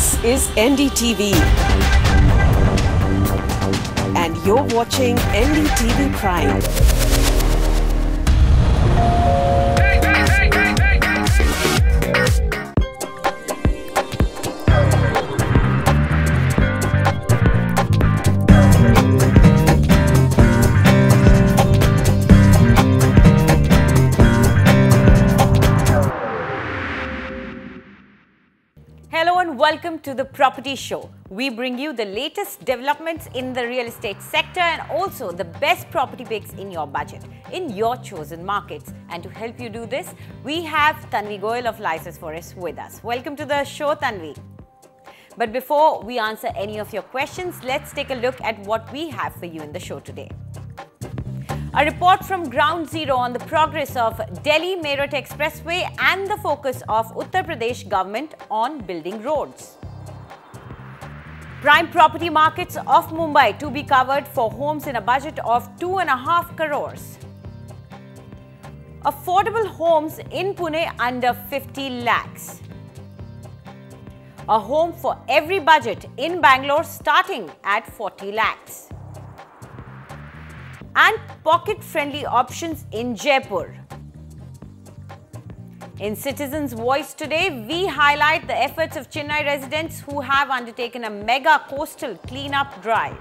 This is NDTV and you're watching NDTV Prime. Hello and welcome to the Property Show. We bring you the latest developments in the real estate sector and also the best property picks in your budget, in your chosen markets. And to help you do this, we have Tanvi Goyal of License Forest with us. Welcome to the show, Tanvi. But before we answer any of your questions, let's take a look at what we have for you in the show today. A report from Ground Zero on the progress of Delhi-Meerut Expressway and the focus of Uttar Pradesh government on building roads. Prime property markets of Mumbai to be covered for homes in a budget of 2.5 crores. Affordable homes in Pune under 50 lakhs. A home for every budget in Bangalore starting at 40 lakhs. And pocket-friendly options in Jaipur. In Citizens' Voice today, we highlight the efforts of Chennai residents who have undertaken a mega coastal cleanup drive.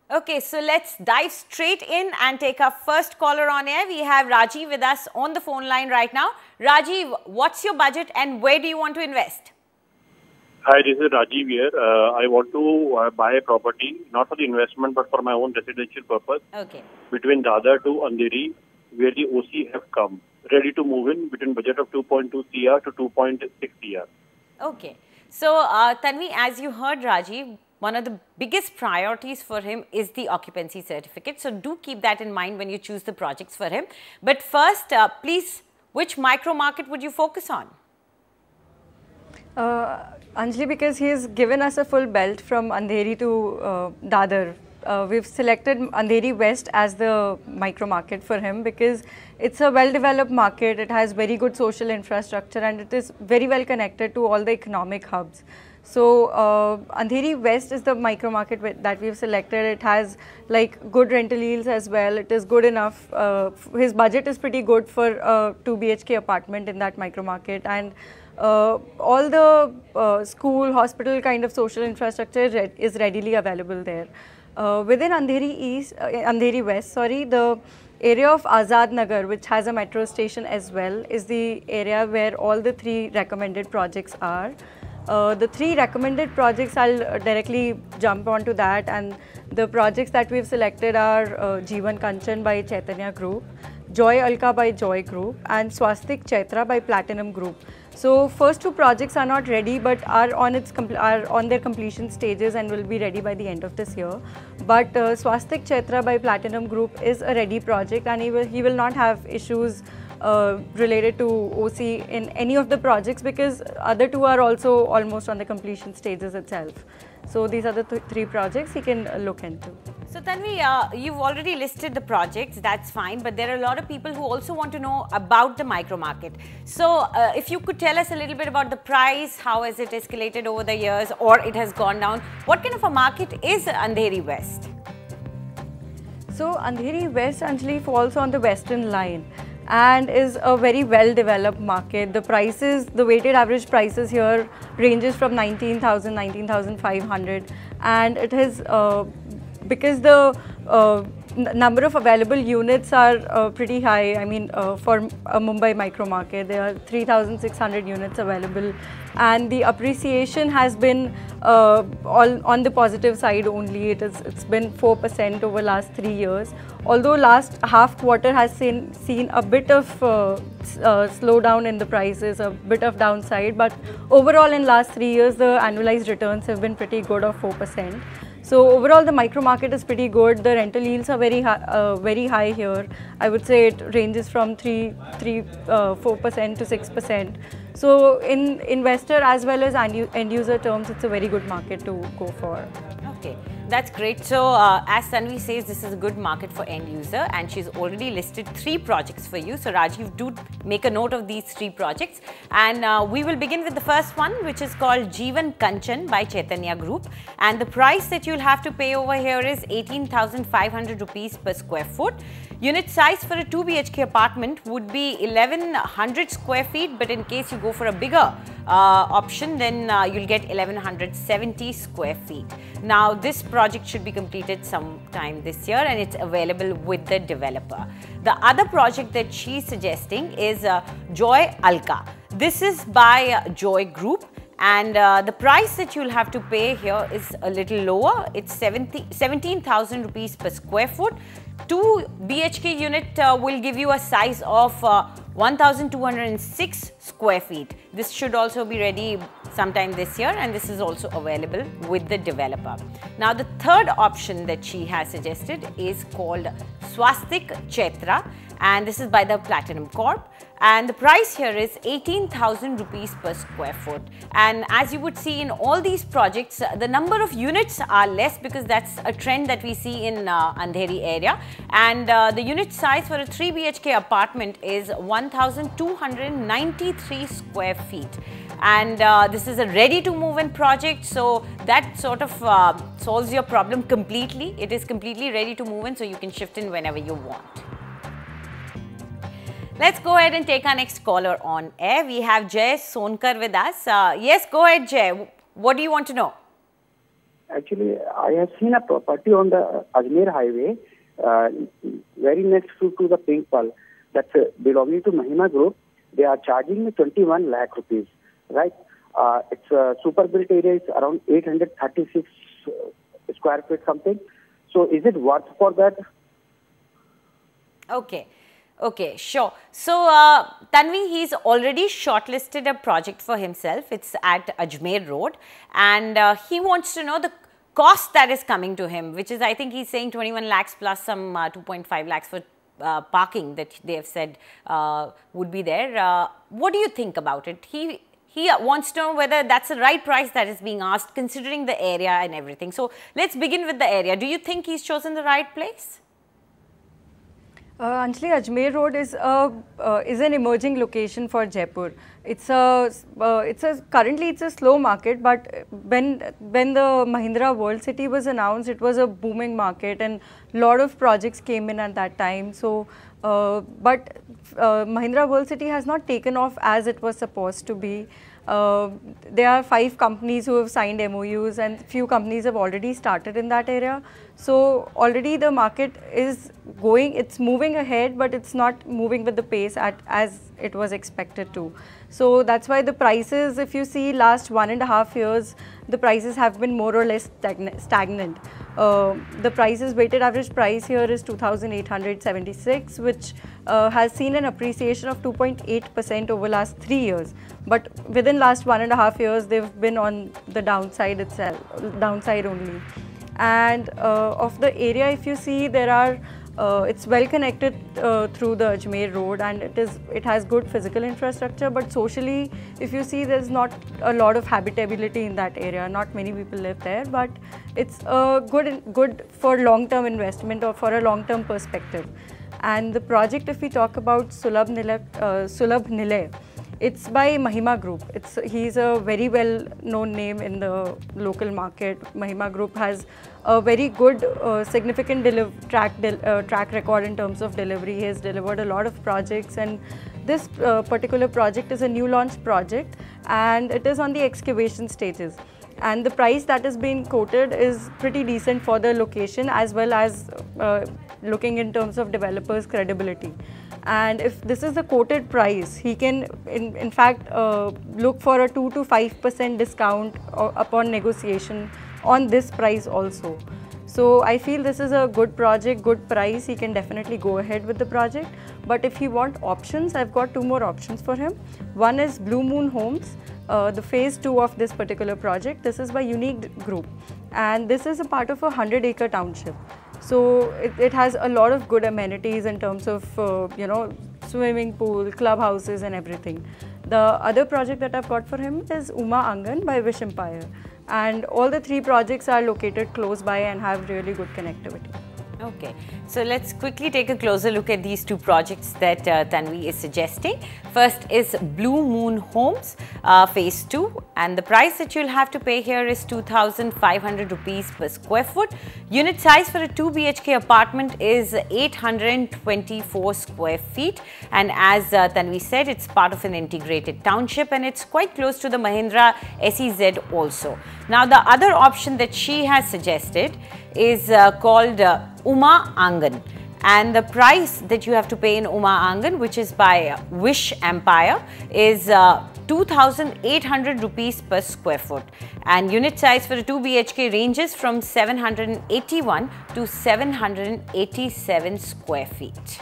Okay, so let's dive straight in and take our first caller on air. We have Rajiv with us on the phone line right now. Rajiv, what's your budget and where do you want to invest? Hi, this is Rajiv here. I want to buy a property, not for the investment, but for my own residential purpose. Okay. Between Dadar to Andheri, where the OC have come, ready to move in between budget of 2.2 CR to 2.6 CR. Okay. So, Tanvi, as you heard Rajiv, one of the biggest priorities for him is the occupancy certificate. So, do keep that in mind when you choose the projects for him. But first, please, which micro market would you focus on? Anjali, because he has given us a full belt from Andheri to Dadar. We've selected Andheri West as the micro market for him because it's a well-developed market, it has very good social infrastructure and it is very well connected to all the economic hubs. So, Andheri West is the micro market that we've selected. It has like good rental yields as well. It is good enough. His budget is pretty good for a 2 BHK apartment in that micro market, and all the school, hospital kind of social infrastructure is readily available there. Within Andheri West, the area of Azad Nagar, which has a metro station as well, is the area where all the 3 recommended projects are. The 3 recommended projects, I'll directly jump onto that, and the projects that we've selected are Jeevan Kanchan by Chaitanya Group, Joy Alka by Joy Group, and Swastik Chaitra by Platinum Group. So, first 2 projects are not ready but are on their completion stages and will be ready by the end of this year. But Swastik Chaitra by Platinum Group is a ready project and he will not have issues related to OC in any of the projects because other 2 are also almost on the completion stages itself. So, these are the 3 projects he can look into. So, Tanvi, you've already listed the projects, that's fine, but there are a lot of people who also want to know about the micro market. So, if you could tell us a little bit about the price, how has it escalated over the years or it has gone down, what kind of a market is Andheri West? So, Andheri West actually falls on the western line and is a very well developed market. The prices, the weighted average prices here ranges from 19,000, 19,500, and it has because the number of available units are pretty high. I mean, for a Mumbai micro market, there are 3,600 units available, and the appreciation has been all on the positive side only. It's been 4% over last 3 years. Although last half quarter has seen a bit of slowdown in the prices, a bit of downside, but overall in last 3 years the annualized returns have been pretty good of 4%. So overall the micro market is pretty good. The rental yields are very high here. I would say it ranges from 4% to 6%. So in investor as well as end user terms, it's a very good market to go for. Okay. That's great. So, as Tanvi says, this is a good market for end user, and she's already listed 3 projects for you. So, Rajiv, do make a note of these 3 projects. And we will begin with the first one, which is called Jeevan Kanchan by Chaitanya Group. And the price that you'll have to pay over here is 18,500 rupees per square foot. Unit size for a 2 BHK apartment would be 1100 square feet, but in case you go for a bigger option, then you'll get 1170 square feet. Now, this project should be completed sometime this year, and it's available with the developer. The other project that she's suggesting is Joy Alka. This is by Joy Group. And the price that you'll have to pay here is a little lower. It's 17,000 rupees per square foot. 2 BHK unit will give you a size of 1,206 square feet. This should also be ready sometime this year, and this is also available with the developer. Now, the third option that she has suggested is called Swastik Chaitra, and this is by the Platinum Corp. And the price here is 18,000 rupees per square foot. And as you would see in all these projects, the number of units are less because that's a trend that we see in Andheri area. And the unit size for a 3 BHK apartment is 1,293 square feet. And this is a ready to move in project, so that sort of solves your problem completely. It is completely ready to move in, so you can shift in whenever you want. Let's go ahead and take our next caller on air. We have Jay Sonkar with us. Yes, go ahead, Jay. What do you want to know? Actually, I have seen a property on the Ajmer highway, very next to the Pink Pearl, that's belonging to Mahima Group. They are charging me 21 lakh rupees, right? It's a super built area, it's around 836 square feet something. So is it worth for that? Okay. Okay, sure. So, Tanvi, he's already shortlisted a project for himself. It's at Ajmer Road, and he wants to know the cost that is coming to him, which is, I think he's saying 21 lakhs plus some 2.5 lakhs for parking that they have said would be there. What do you think about it? He wants to know whether that's the right price that is being asked, considering the area and everything. So, let's begin with the area. Do you think he's chosen the right place? Anjali, Ajmer Road is an emerging location for Jaipur. Currently it's a slow market, but when the Mahindra World City was announced, it was a booming market and a lot of projects came in at that time. So, but Mahindra World City has not taken off as it was supposed to be. There are 5 companies who have signed MOUs, and few companies have already started in that area. So already the market is going, it's moving ahead, but it's not moving with the pace as it was expected to. So that's why the prices, if you see last 1.5 years, the prices have been more or less stagnant. The prices, weighted average price here is 2,876, which has seen an appreciation of 2.8% over last 3 years. But within last 1.5 years, they've been on the downside itself, downside only. And of the area, if you see, there are it's well connected through the Ajmer Road, and it has good physical infrastructure, but socially, if you see, there's not a lot of habitability in that area. Not many people live there, but it's good for long-term investment or for a long-term perspective. And the project, if we talk about Sulabh Nilay, it's by Mahima Group. He's a very well-known name in the local market. Mahima Group has a very good, significant track record in terms of delivery. He has delivered a lot of projects, and this particular project is a new launch project, and it is on the excavation stages. And the price that is being quoted is pretty decent for the location, as well as looking in terms of developers' credibility. And if this is the quoted price, he can in fact look for a 2 to 5% discount upon negotiation on this price also. So I feel this is a good project, good price. He can definitely go ahead with the project. But if he wants options, I've got 2 more options for him. One is Blue Moon Homes, the phase 2 of this particular project. This is by Unique Group, and this is a part of a 100-acre township. So it has a lot of good amenities in terms of swimming pool, clubhouses and everything. The other project that I've got for him is Uma Angan by Wish Empire, and all the 3 projects are located close by and have really good connectivity. Okay, so let's quickly take a closer look at these 2 projects that Tanvi is suggesting. First is Blue Moon Homes, Phase 2, and the price that you'll have to pay here is 2,500 rupees per square foot. Unit size for a 2 BHK apartment is 824 square feet, and as Tanvi said, it's part of an integrated township and it's quite close to the Mahindra SEZ also. Now, the other option that she has suggested is called Uma Angan, and the price that you have to pay in Uma Angan, which is by Wish Empire, is 2,800 rupees per square foot, and unit size for a 2 BHK ranges from 781 to 787 square feet.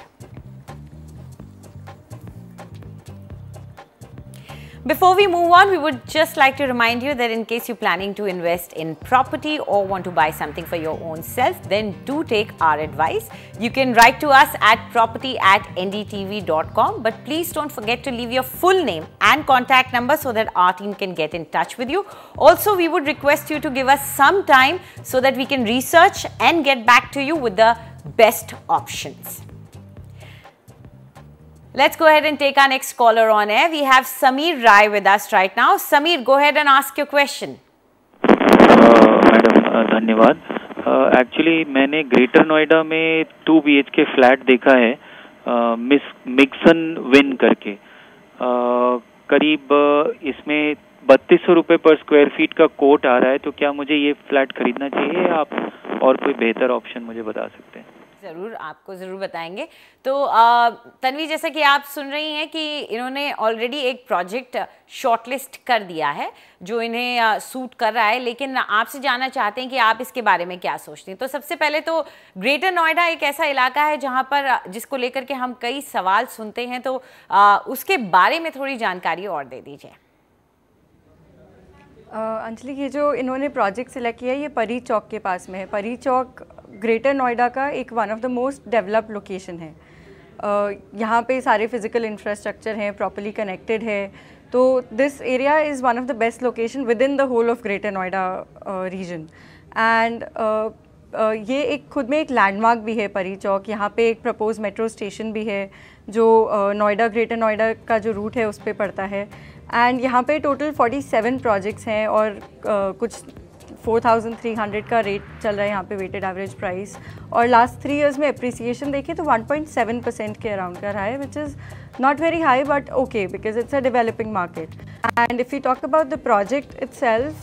Before we move on, we would just like to remind you that in case you're planning to invest in property or want to buy something for your own self, then do take our advice. You can write to us at property@ndtv.com, but please don't forget to leave your full name and contact number so that our team can get in touch with you. Also, we would request you to give us some time so that we can research and get back to you with the best options. Let's go ahead and take our next caller on air. We have Sameer Rai with us right now. Sameer, go ahead and ask your question. Madam धन्यवाद. Actually मैंने greater Noida में 2 BHK flat देखा है मिक्सन win करके. करीब इसमें 3200 रुपये पर स्क्वायर फीट का कोट आ रहा है. तो क्या मुझे ये फ्लैट खरीदना चाहिए, आप और कोई बेहतर ऑप्शन मुझे बता सकते हैं? ज़रूर, आपको ज़रूर बताएंगे. तो तन्वी, जैसा कि आप सुन रही हैं कि इन्होंने ऑलरेडी एक प्रोजेक्ट शॉर्टलिस्ट कर दिया है जो इन्हें सूट कर रहा है, लेकिन आपसे जानना चाहते हैं कि आप इसके बारे में क्या सोचते हैं. तो सबसे पहले तो ग्रेटर नोएडा एक ऐसा इलाका है जहां पर जिसको लेकर के हम कई सवाल सुनते हैं, तो उसके बारे में थोड़ी जानकारी और दे दीजिए. अंजलि, ये जो इन्होंने प्रोजेक्ट सिलेक्ट किया है ये परी चौक के पास में है. परी चौक ग्रेटर नोएडा का एक one of the most developed location है. यहाँ पे सारे फिजिकल इंफ्रास्ट्रक्चर हैं, प्रॉपर्ली कनेक्टेड है. तो this area is one of the best location within the whole of Greater Noida region. And ये एक खुद में एक लैंडमार्क भी है परी चौक. यहाँ पे एक प्रपोज मेट्रो स्टेशन भी है जो नोएडा ग्रेटर नोएडा का जो रूट है उस पर पड़ता है. एंड यहाँ पे टोटल 47 प्रोजेक्ट्स हैं और कुछ 4,300 का रेट चल रहा है यहाँ पे वेटेड एवरेज प्राइस. और लास्ट 3 इयर्स में अप्रिसिएशन देखें तो 1.7% के अराउंड का रहा है, which is not very high but okay because it's a developing market. And if you talk about the project itself,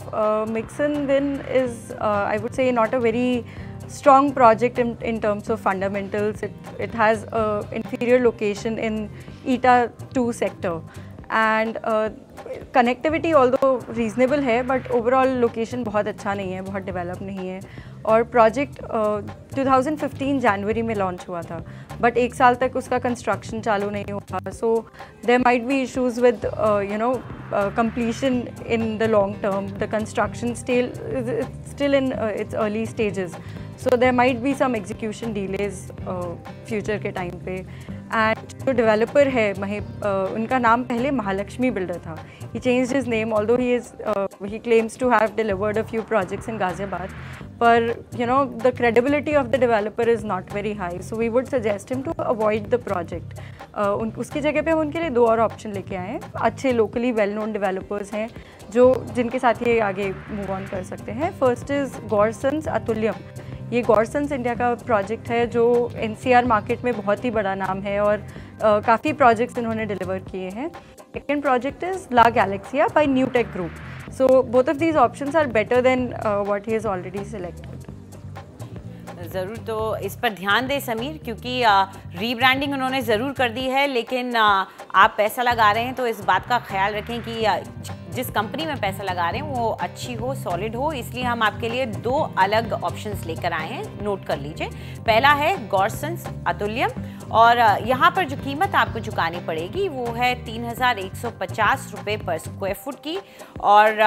Mixon Win is I would say not a very strong project in terms of fundamentals. It has a inferior location in ETA 2 sector. And connectivity although reasonable है but overall location बहुत अच्छा नहीं है, बहुत develop नहीं है. और project 2015 जनवरी में लॉन्च हुआ था बट 1 साल तक उसका कंस्ट्रक्शन चालू नहीं हुआ. So there might be issues with completion in the long term. The construction still in its early stages. So there might be some execution delays future के time पे. एंड जो डेवलपर है उनका नाम पहले महालक्ष्मी बिल्डर था. He changed his name although he claims to have delivered a few projects in Ghaziabad, पर the credibility of the developer is not very high. So we would suggest him to avoid the project. उसकी जगह पे हम उनके लिए 2 और option लेके आए हैं. अच्छे लोकली वेल नोन डेवलपर्स हैं जिनके साथ ये आगे मूव ऑन कर सकते हैं. First is Gaursons Atulyam. ये गॉरसन्स इंडिया का प्रोजेक्ट है जो NCR मार्केट में बहुत ही बड़ा नाम है और काफ़ी प्रोजेक्ट्स इन्होंने डिलीवर किए हैं. Second project is La Galaxia by New Tech Group. So both of these options are better than what he has already selected. ज़रूर, तो इस पर ध्यान दें समीर, क्योंकि रीब्रांडिंग उन्होंने ज़रूर कर दी है, लेकिन आप पैसा लगा रहे हैं तो इस बात का ख्याल रखें कि जिस कंपनी में पैसा लगा रहे हैं वो अच्छी हो, सॉलिड हो. इसलिए हम आपके लिए 2 अलग ऑप्शंस लेकर आए हैं, नोट कर लीजिए. पहला है गॉरसन्स अतुल्यम और यहाँ पर जो कीमत आपको चुकानी पड़ेगी वो है 3,150 रुपये पर स्क्वायर फुट की. और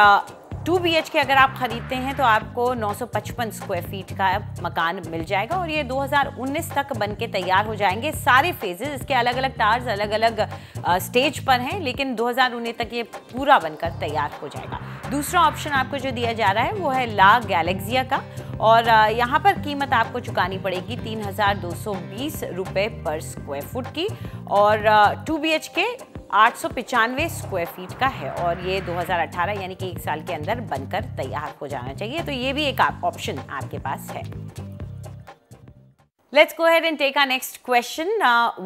2 BHK अगर आप खरीदते हैं तो आपको 955 स्क्वायर फीट का मकान मिल जाएगा और ये 2019 तक बनके तैयार हो जाएंगे। सारे फेजेस, इसके अलग अलग टावर्स अलग अलग स्टेज पर हैं, लेकिन 2019 तक ये पूरा बनकर तैयार हो जाएगा। दूसरा ऑप्शन आपको जो दिया जा रहा है वो है ला गैलेक्सिया का, और यहाँ पर कीमत आपको चुकानी पड़ेगी 3,220 रुपये पर स्क्वायर फुट की, और 2 BHK 895 स्क्वायर फीट का है, और ये 2018 यानी कि 1 साल के अंदर बनकर तैयार हो जाना चाहिए। तो ये भी एक ऑप्शन आपके पास है। Let's go ahead and take our next question.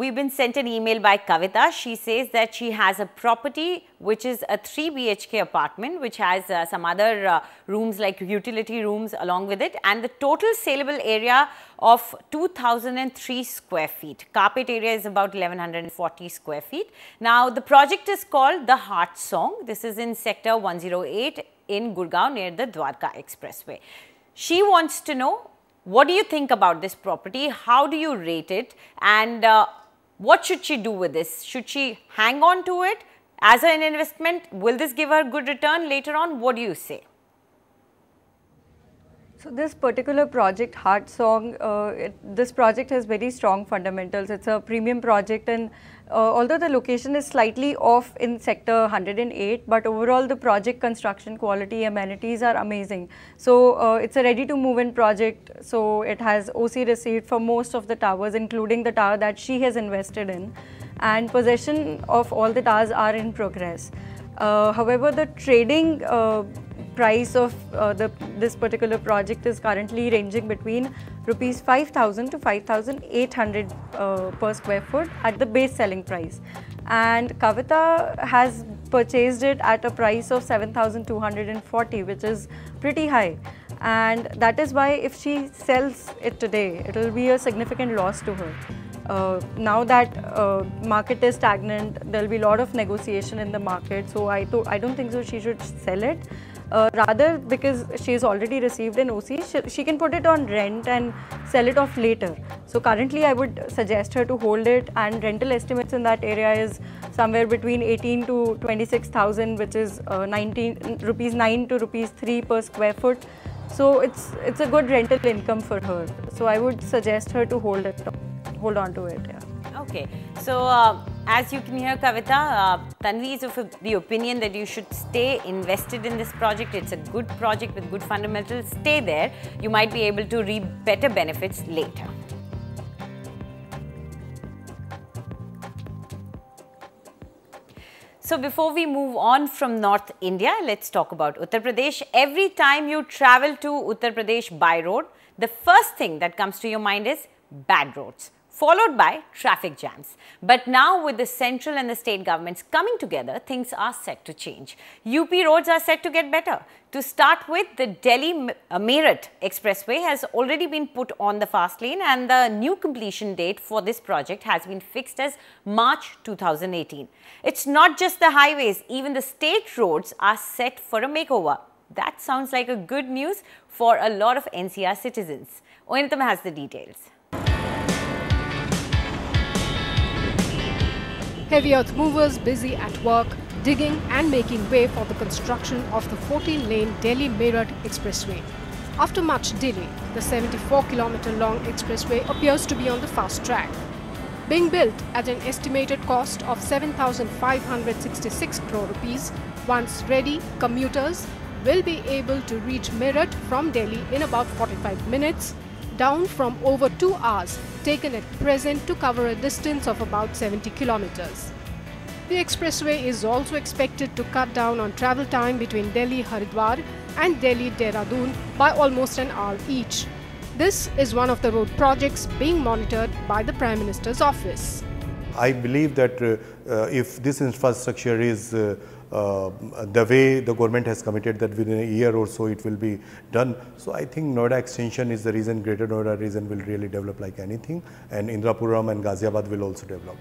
We've been sent an email by Kavita. She says that she has a property which is a 3 BHK apartment which has some other rooms like utility rooms along with it, and the total saleable area of 2,003 square feet. Carpet area is about 1,140 square feet. Now the project is called the Heart Song. This is in sector 108 in Gurgaon near the Dwarka Expressway. She wants to know, what do you think about this property? How do you rate it? And what should she do with this? Should she hang on to it as an investment? Will this give her good return later on? What do you say? So this particular project, Heart Song, this project has very strong fundamentals. It's a premium project, and although the location is slightly off in sector 108, but overall the project construction quality, amenities are amazing. So it's a ready to move in project. So it has OC received for most of the towers, including the tower that she has invested in, and possession of all the towers are in progress. However, the trading price of this particular project is currently ranging between rupees 5,000 to 5,800 per square foot at the base selling price, and Kavita has purchased it at a price of 7,240, which is pretty high, and that is why if she sells it today, it will be a significant loss to her. Now that market is stagnant, there will be a lot of negotiation in the market, so I don't think so she should sell it. Rather, because she has already received an OC, she can put it on rent and sell it off later. So currently I would suggest her to hold it, and rental estimates in that area is somewhere between 18 to 26,000, which is 19 9 to rupees 3 per square foot. So it's a good rental income for her. So I would suggest her to hold on to it. Yeah. Okay, so as you can hear, Kavita, Tanvi is of the opinion that you should stay invested in this project. It's a good project with good fundamentals. Stay there. You might be able to reap better benefits later. So before we move on from North India, let's talk about Uttar Pradesh. Every time you travel to Uttar Pradesh by road, the first thing that comes to your mind is bad roads, followed by traffic jams. But now with the central and the state governments coming together, things are set to change. UP roads are set to get better. To start with, the Delhi-Meerut Expressway has already been put on the fast lane, and the new completion date for this project has been fixed as March 2018. It's not just the highways, even the state roads are set for a makeover. That sounds like a good news for a lot of NCR citizens. Oinitam has the details. Heavy earth movers busy at work, digging and making way for the construction of the 14-lane Delhi-Meerut Expressway. After much delay, the 74-kilometer-long expressway appears to be on the fast track. Being built at an estimated cost of 7,566 crore rupees, once ready, commuters will be able to reach Meerut from Delhi in about 45 minutes, down from over 2 hours taken at present to cover a distance of about 70 kilometers. The expressway is also expected to cut down on travel time between Delhi-Haridwar and Delhi-Dehradun by almost an hour each. This is one of the road projects being monitored by the Prime Minister's office. I believe that if this infrastructure is the way the government has committed, that within a year or so it will be done. So I think Noida extension is the reason, Greater Noida region will really develop like anything, and Indrapuram and Ghaziabad will also develop.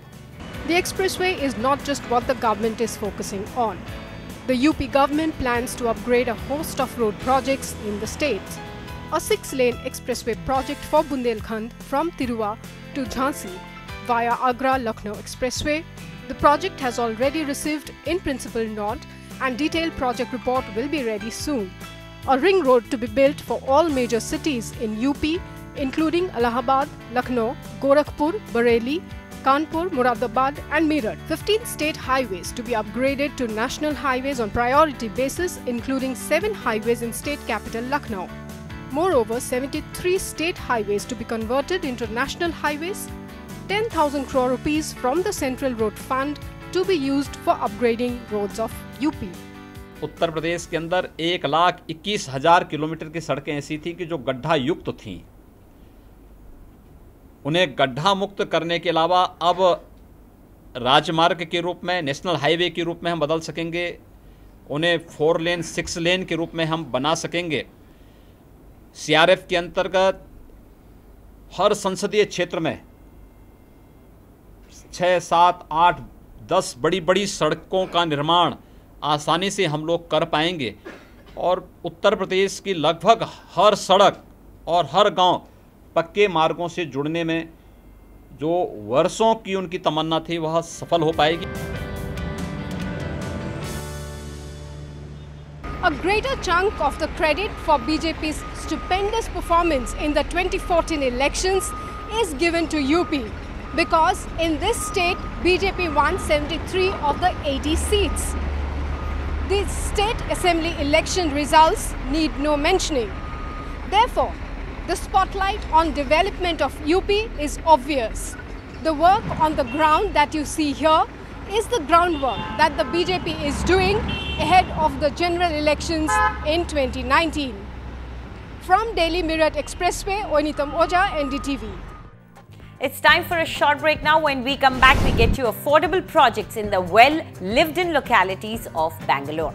The expressway is not just what the government is focusing on. The UP government plans to upgrade a host of road projects in the state. A 6-lane expressway project for Bundelkhand from Tirua to Jhansi via Agra-Lucknow Expressway. The project has already received in principle nod and detailed project report will be ready soon. A ring road to be built for all major cities in UP, including Allahabad, Lucknow, Gorakhpur, Bareilly, Kanpur, Muradabad and Meerut. 15 state highways to be upgraded to national highways on priority basis, including 7 highways in state capital Lucknow. Moreover, 73 state highways to be converted into national highways, 10,000 crore rupees from the Central Road Fund to be used for upgrading roads of UP. Uttar Pradesh के अंदर 1,21,000 kilometre की सड़कें ऐसी थी कि जो गड्ढा युक्त थीं। उन्हें गड्ढा मुक्त करने के अलावा अब राजमार्ग के रूप में, नेशनल हाईवे के रूप में हम बदल सकेंगे। उन्हें 4 लेन 6 लेन के रूप में हम बना सकेंगे। सीआरएफ के अंतर्गत हर संसदीय क्षेत्र में 6, 7, 8, 10 बड़ी सड़कों का निर्माण आसानी से हम लोग कर पाएंगे और उत्तर प्रदेश की लगभग हर सड़क और हर गांव पक्के मार्गों से जुड़ने में जो वर्षों की उनकी तमन्ना थी वह सफल हो पाएगी। A greater chunk of the credit for BJP's stupendous performance in the 2014 elections is given to UP because in this state BJP won 73 of the 80 seats. The state assembly election results need no mentioning. Therefore, the spotlight on development of UP is obvious. The work on the ground that you see here is the groundwork that the BJP is doing ahead of the general elections in 2019. From Delhi-Meerut Expressway, Oinitam Oja, NDTV. It's time for a short break now. When we come back, we get you affordable projects in the well-lived-in localities of Bangalore.